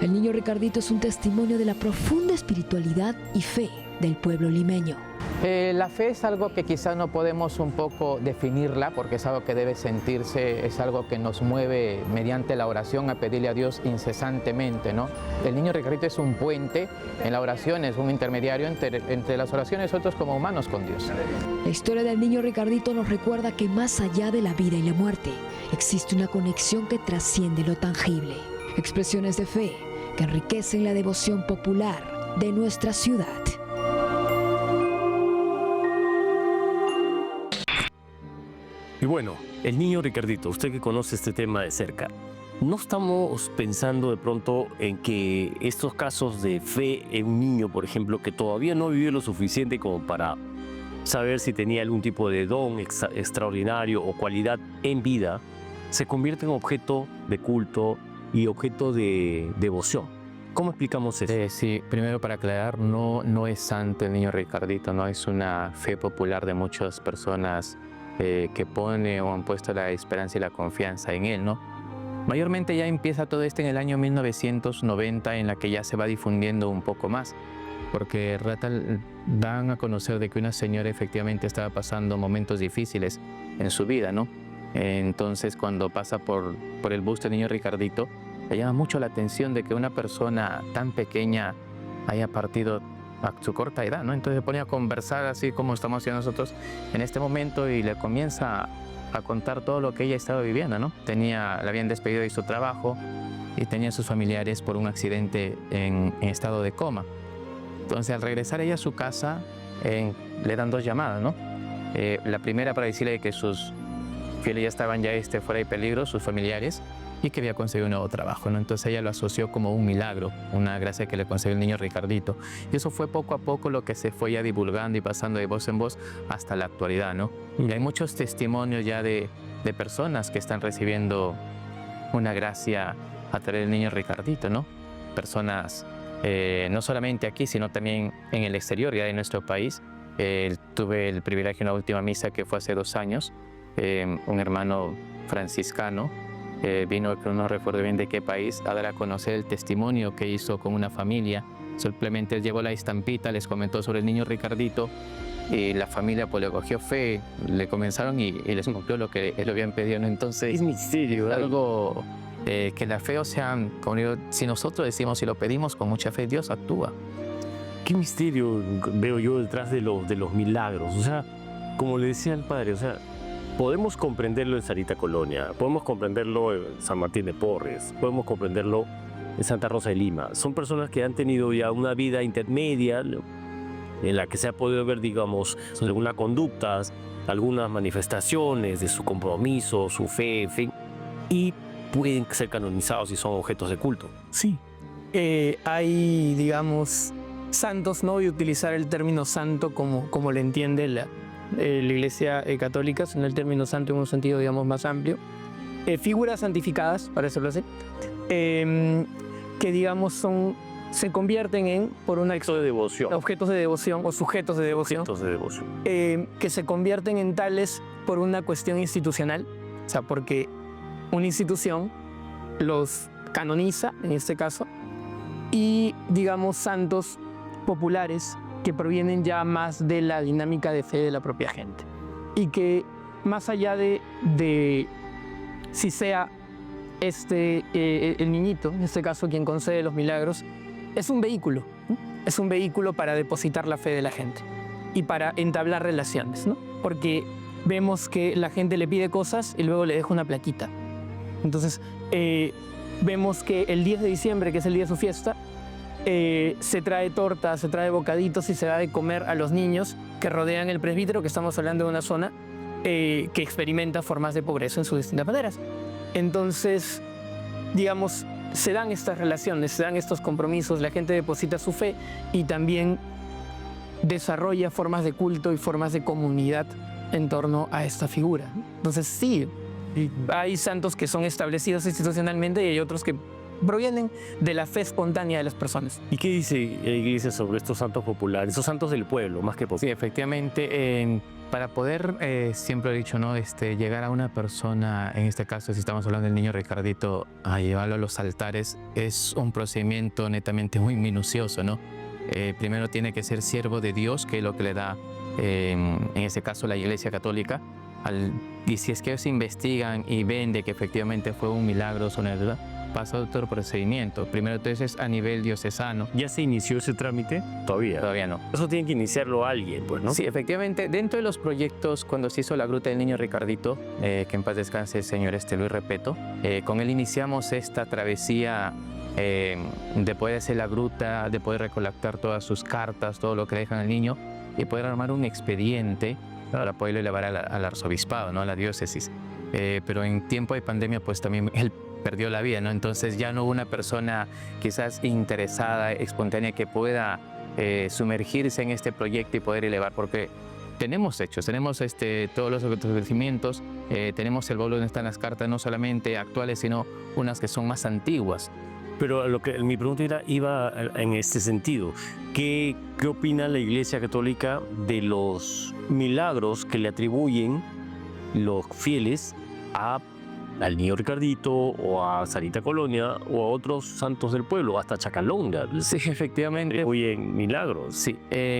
El niño Ricardito es un testimonio de la profunda espiritualidad y fe del pueblo limeño. La fe es algo que quizás no podemos un poco definirla porque es algo que debe sentirse, es algo que nos mueve mediante la oración a pedirle a Dios incesantemente, ¿no? El niño Ricardito es un puente en la oración, es un intermediario entre las oraciones nosotros como humanos con Dios. La historia del niño Ricardito nos recuerda que más allá de la vida y la muerte existe una conexión que trasciende lo tangible. Expresiones de fe que enriquecen la devoción popular de nuestra ciudad. Y bueno, el niño Ricardito, usted que conoce este tema de cerca, ¿no estamos pensando de pronto en que estos casos de fe en un niño, por ejemplo, que todavía no vivió lo suficiente como para saber si tenía algún tipo de don extraordinario o cualidad en vida, se convierte en objeto de culto y objeto de devoción? ¿Cómo explicamos eso? Sí, primero para aclarar, no es santo el niño Ricardito, no es una fe popular de muchas personas que pone o han puesto la esperanza y la confianza en él, ¿no? Mayormente ya empieza todo esto en el año 1990, en la que ya se va difundiendo un poco más, porque dan a conocer de que una señora efectivamente estaba pasando momentos difíciles en su vida, ¿no? Entonces cuando pasa por el busto del niño Ricardito, le llama mucho la atención de que una persona tan pequeña haya partido a su corta edad, ¿no? Entonces se pone a conversar así como estamos haciendo nosotros en este momento y le comienza a contar todo lo que ella estaba viviendo, ¿no? Le habían despedido de su trabajo y tenía a sus familiares por un accidente en estado de coma. Entonces al regresar ella a su casa le dan 2 llamadas, ¿no? La primera para decirle que sus fieles ya estaban fuera de peligro, sus familiares, y que había conseguido un nuevo trabajo, ¿no? Entonces ella lo asoció como un milagro, una gracia que le concedió el niño Ricardito. Y eso fue poco a poco lo que se fue ya divulgando y pasando de voz en voz hasta la actualidad, ¿no? Y hay muchos testimonios ya de personas que están recibiendo una gracia a través del niño Ricardito, ¿no? Personas no solamente aquí, sino también en el exterior, ya de nuestro país. Tuve el privilegio en la última misa que fue hace 2 años, un hermano franciscano vino, no recuerdo bien de qué país, a dar a conocer el testimonio que hizo con una familia. Simplemente llevó la estampita, les comentó sobre el niño Ricardito y la familia pues le cogió fe, le comenzaron y les cumplió lo que le habían pedido, ¿no? Entonces Es misterio, algo que la fe, o sea, como digo, si nosotros decimos, si lo pedimos con mucha fe, Dios actúa. Qué misterio veo yo detrás de los milagros. O sea, como le decía el padre, o sea, podemos comprenderlo en Sarita Colonia, podemos comprenderlo en San Martín de Porres, podemos comprenderlo en Santa Rosa de Lima. Son personas que han tenido ya una vida intermedia en la que se ha podido ver, digamos, algunas conductas, algunas manifestaciones de su compromiso, su fe, en fin, y pueden ser canonizados y son objetos de culto. Sí. Hay, digamos, santos, no voy a utilizar el término santo como le entiende la Iglesia Católica, sino el término santo en un sentido, digamos, más amplio. Figuras santificadas, para decirlo así, que, digamos, se convierten en, por una Objetos de devoción. objetos de devoción o sujetos de devoción, Objetos de devoción. que se convierten en tales por una cuestión institucional, o sea, porque una institución los canoniza, en este caso, y, digamos, santos populares que provienen ya más de la dinámica de fe de la propia gente. Y que más allá de si sea el niñito, en este caso quien concede los milagros, es un vehículo, ¿no? Es un vehículo para depositar la fe de la gente y para entablar relaciones, ¿no? Porque vemos que la gente le pide cosas y luego le deja una plaquita. Entonces, vemos que el 10 de diciembre, que es el día de su fiesta, se trae torta, se trae bocaditos y se da de comer a los niños que rodean el presbítero, que estamos hablando de una zona que experimenta formas de pobreza en sus distintas maneras. Entonces, digamos, se dan estas relaciones, se dan estos compromisos, la gente deposita su fe y también desarrolla formas de culto y formas de comunidad en torno a esta figura. Entonces, sí, hay santos que son establecidos institucionalmente y hay otros que provienen de la fe espontánea de las personas. ¿Y qué dice la Iglesia sobre estos santos populares, esos santos del pueblo, más que populares? Sí, efectivamente, para poder, siempre he dicho, ¿no? Llegar a una persona, en este caso, si estamos hablando del niño Ricardito, a llevarlo a los altares, es un procedimiento netamente muy minucioso, ¿no? Primero tiene que ser siervo de Dios, que es lo que le da, en este caso, la Iglesia Católica. Y si es que ellos investigan y ven de que efectivamente fue un milagro, pasa otro procedimiento. Primero, entonces, a nivel diocesano. ¿Ya se inició ese trámite? Todavía. Todavía no. Eso tiene que iniciarlo alguien, pues, ¿no? Sí, efectivamente, dentro de los proyectos, cuando se hizo la Gruta del Niño Ricardito, que en paz descanse el señor Luis Repeto, con él iniciamos esta travesía de poder hacer la gruta, de poder recolectar todas sus cartas, todo lo que dejan al niño, y poder armar un expediente para poderlo elevar al arzobispado, ¿no? A la diócesis. Pero en tiempo de pandemia, pues también él perdió la vida, ¿no? Entonces ya no hubo una persona quizás interesada, espontánea, que pueda sumergirse en este proyecto y poder elevar, porque tenemos hechos, tenemos todos los acontecimientos, tenemos el bolo donde están las cartas, no solamente actuales, sino unas que son más antiguas. Pero mi pregunta iba en este sentido. ¿Qué opina la Iglesia Católica de los milagros que le atribuyen los fieles al niño Ricardito o a Sarita Colonia o a otros santos del pueblo, hasta Chacalonga? Sí, efectivamente. Atribuyen milagros. Sí,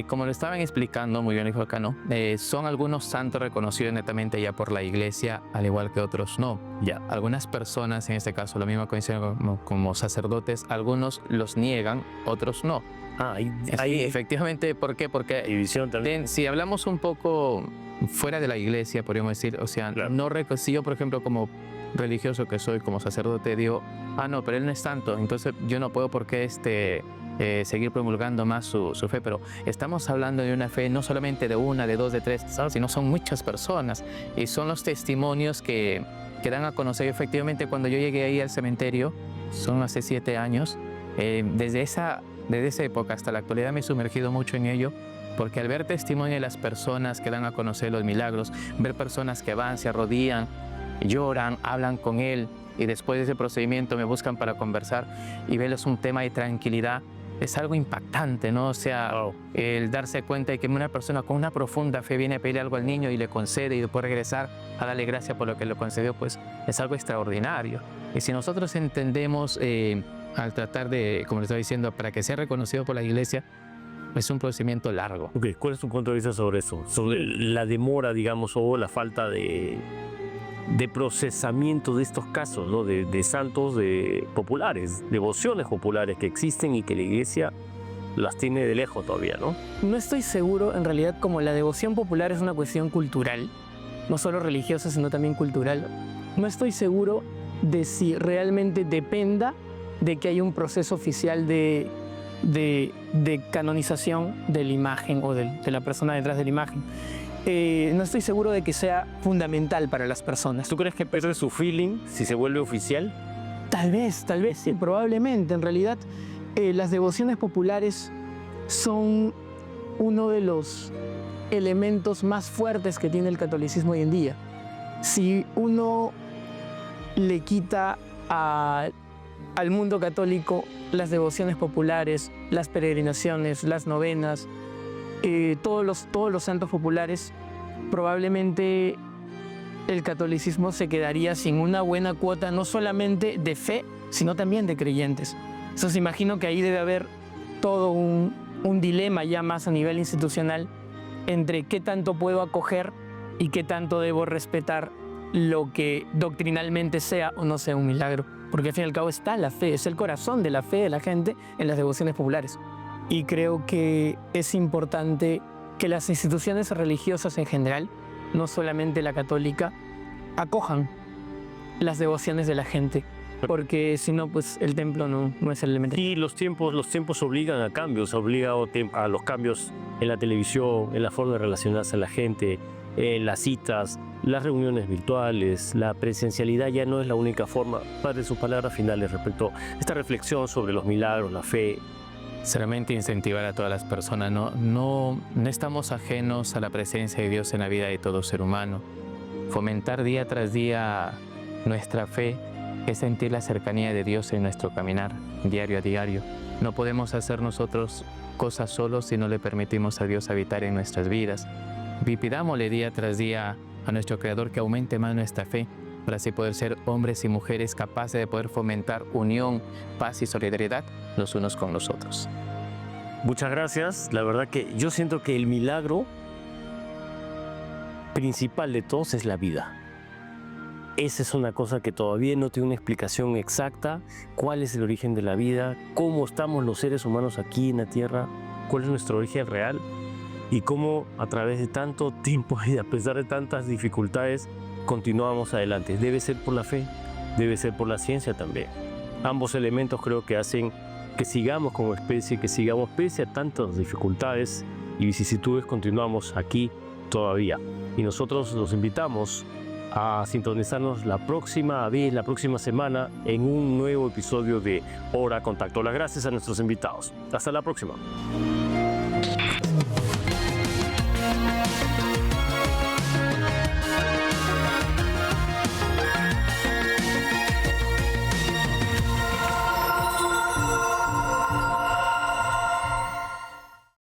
como lo estaban explicando muy bien el hijo acá, ¿no? Son algunos santos reconocidos netamente ya por la Iglesia, al igual que otros no. Ya, algunas personas, en este caso, lo mismo coinciden como sacerdotes, algunos los niegan, otros no. Ahí efectivamente, ¿por qué? Porque división también. Si hablamos un poco fuera de la Iglesia, podríamos decir, o sea, claro. Si yo, por ejemplo, como religioso que soy, como sacerdote, digo, no, pero él no es santo, entonces yo no puedo por qué seguir promulgando más su fe, pero estamos hablando de una fe no solamente de una, de dos, de tres, sino son muchas personas, y son los testimonios que dan a conocer. Efectivamente, cuando yo llegué ahí al cementerio, son hace 7 años, desde esa época hasta la actualidad me he sumergido mucho en ello, porque al ver testimonio de las personas que dan a conocer los milagros, ver personas que van, se arrodillan, lloran, hablan con él, y después de ese procedimiento me buscan para conversar y verles un tema de tranquilidad, es algo impactante, ¿no? O sea, el darse cuenta de que una persona con una profunda fe viene a pedir algo al niño y le concede y después regresar a darle gracias por lo que le concedió, pues es algo extraordinario. Y si nosotros entendemos, al tratar de, como les estaba diciendo, para que sea reconocido por la Iglesia, es un procedimiento largo. Okay, ¿cuál es tu punto de vista sobre eso? Sobre la demora, digamos, o la falta de procesamiento de estos casos, ¿no? De santos populares, devociones populares que existen y que la Iglesia las tiene de lejos todavía, ¿no? No estoy seguro, en realidad, como la devoción popular es una cuestión cultural, no solo religiosa, sino también cultural, no estoy seguro de si realmente dependa de que haya un proceso oficial de canonización de la imagen o de la persona detrás de la imagen. No estoy seguro de que sea fundamental para las personas. ¿Tú crees que pierde su feeling si se vuelve oficial? Tal vez sí, probablemente. En realidad, las devociones populares son uno de los elementos más fuertes que tiene el catolicismo hoy en día. Si uno le quita al mundo católico las devociones populares, las peregrinaciones, las novenas, todos los santos populares, probablemente el catolicismo se quedaría sin una buena cuota no solamente de fe, sino también de creyentes. Entonces imagino que ahí debe haber todo un dilema ya más a nivel institucional entre qué tanto puedo acoger y qué tanto debo respetar lo que doctrinalmente sea o no sea un milagro. Porque al fin y al cabo está la fe, es el corazón de la fe de la gente en las devociones populares. Y creo que es importante que las instituciones religiosas en general, no solamente la católica, acojan las devociones de la gente, porque si no, pues el templo no es el elemento. Y los tiempos obligan a cambios, obliga a los cambios en la televisión, en la forma de relacionarse a la gente, en las citas, las reuniones virtuales, la presencialidad ya no es la única forma. Padre, sus palabras finales respecto a esta reflexión sobre los milagros, la fe. Sinceramente, incentivar a todas las personas. No estamos ajenos a la presencia de Dios en la vida de todo ser humano. Fomentar día tras día nuestra fe es sentir la cercanía de Dios en nuestro caminar, diario a diario. No podemos hacer nosotros cosas solos si no le permitimos a Dios habitar en nuestras vidas. Y pidámosle día tras día a nuestro Creador que aumente más nuestra fe, para así poder ser hombres y mujeres capaces de poder fomentar unión, paz y solidaridad los unos con los otros. Muchas gracias. La verdad que yo siento que el milagro principal de todos es la vida. Esa es una cosa que todavía no tiene una explicación exacta. ¿Cuál es el origen de la vida? ¿Cómo estamos los seres humanos aquí en la Tierra? ¿Cuál es nuestro origen real? Y cómo a través de tanto tiempo y a pesar de tantas dificultades continuamos adelante. Debe ser por la fe, debe ser por la ciencia también. Ambos elementos creo que hacen que sigamos como especie, que sigamos pese a tantas dificultades y vicisitudes, continuamos aquí todavía. Y nosotros los invitamos a sintonizarnos la próxima semana en un nuevo episodio de Hora Contacto. Las gracias a nuestros invitados. Hasta la próxima.